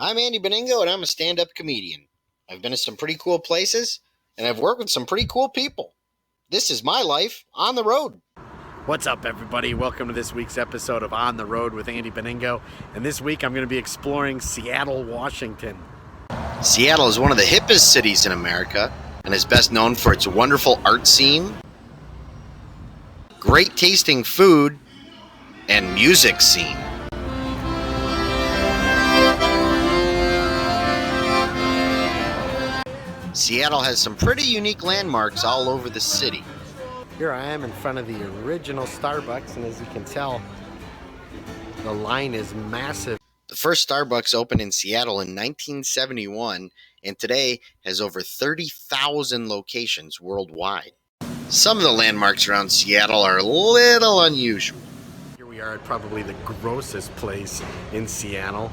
I'm Andy Beningo, and I'm a stand-up comedian. I've been to some pretty cool places, and I've worked with some pretty cool people. This is my life on the road. What's up, everybody? Welcome to this week's episode of On the Road with Andy Beningo. And this week I'm going to be exploring Seattle, Washington. Seattle is one of the hippest cities in America and is best known for its wonderful art scene, great tasting food, and music scene. Seattle has some pretty unique landmarks all over the city. Here I am in front of the original Starbucks, and as you can tell, the line is massive. The first Starbucks opened in Seattle in 1971, and today has over 30,000 locations worldwide. Some of the landmarks around Seattle are a little unusual. Here we are at probably the grossest place in Seattle.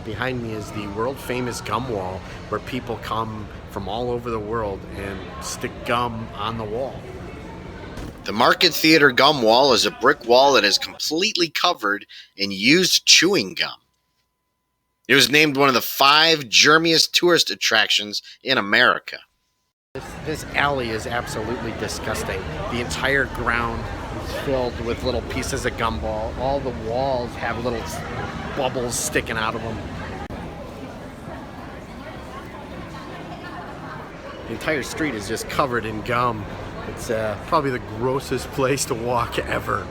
Behind me is the world-famous gum wall, where people come from all over the world and stick gum on the wall. The Market Theater gum wall is a brick wall that is completely covered in used chewing gum. It was named one of the 5 germiest tourist attractions in America. This alley is absolutely disgusting. The entire ground is filled with little pieces of gumball. All the walls have little bubbles sticking out of them. The entire street is just covered in gum. It's probably the grossest place to walk ever.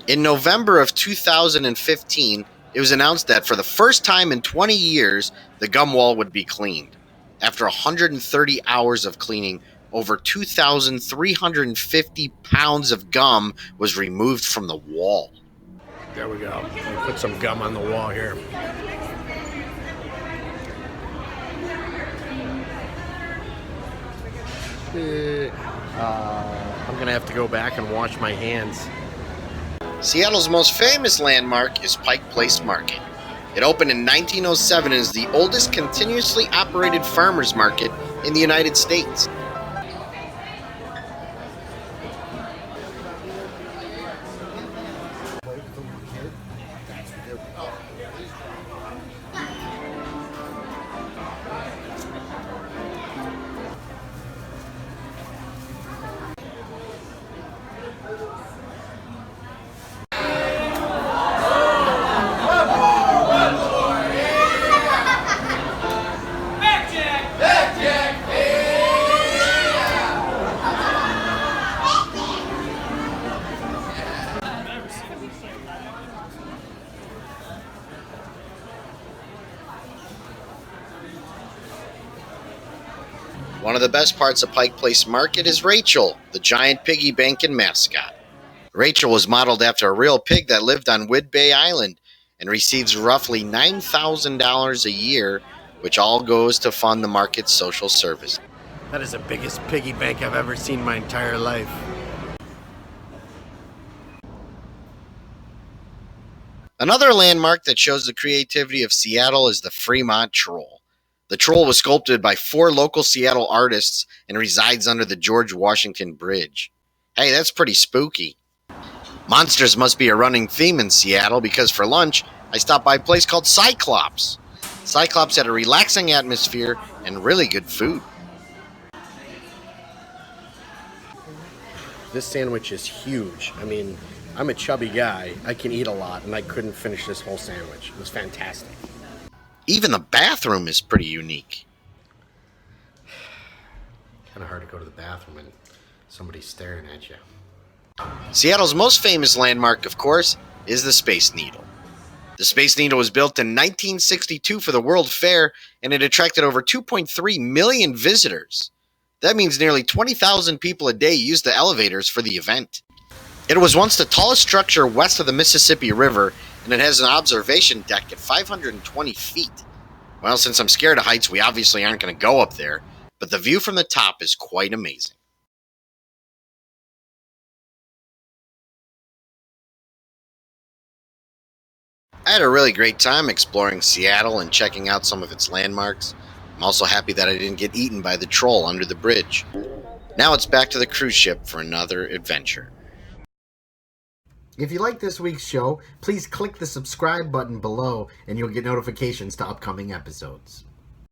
In November of 2015, it was announced that for the first time in 20 years, the gum wall would be cleaned. After 130 hours of cleaning, over 2,350 pounds of gum was removed from the wall. There we go. We'll put some gum on the wall here. I'm gonna have to go back and wash my hands. Seattle's most famous landmark is Pike Place Market. It opened in 1907 and is the oldest continuously operated farmers market in the United States. One of the best parts of Pike Place Market is Rachel, the giant piggy bank and mascot. Rachel was modeled after a real pig that lived on Whidbey Island and receives roughly $9,000 a year, which all goes to fund the market's social service. That is the biggest piggy bank I've ever seen in my entire life. Another landmark that shows the creativity of Seattle is the Fremont Troll. The troll was sculpted by 4 local Seattle artists and resides under the George Washington Bridge. Hey, that's pretty spooky. Monsters must be a running theme in Seattle because for lunch, I stopped by a place called Cyclops. Cyclops had a relaxing atmosphere and really good food. This sandwich is huge. I mean, I'm a chubby guy. I can eat a lot, and I couldn't finish this whole sandwich. It was fantastic. Even the bathroom is pretty unique. Kind of hard to go to the bathroom and somebody's staring at you. Seattle's most famous landmark, of course, is the Space Needle. The Space Needle was built in 1962 for the World Fair, and it attracted over 2.3 million visitors. That means nearly 20,000 people a day used the elevators for the event. It was once the tallest structure west of the Mississippi River, and it has an observation deck at 520 feet. Well, since I'm scared of heights, we obviously aren't going to go up there, but the view from the top is quite amazing. I had a really great time exploring Seattle and checking out some of its landmarks. I'm also happy that I didn't get eaten by the troll under the bridge. Now it's back to the cruise ship for another adventure. If you like this week's show, please click the subscribe button below and you'll get notifications to upcoming episodes.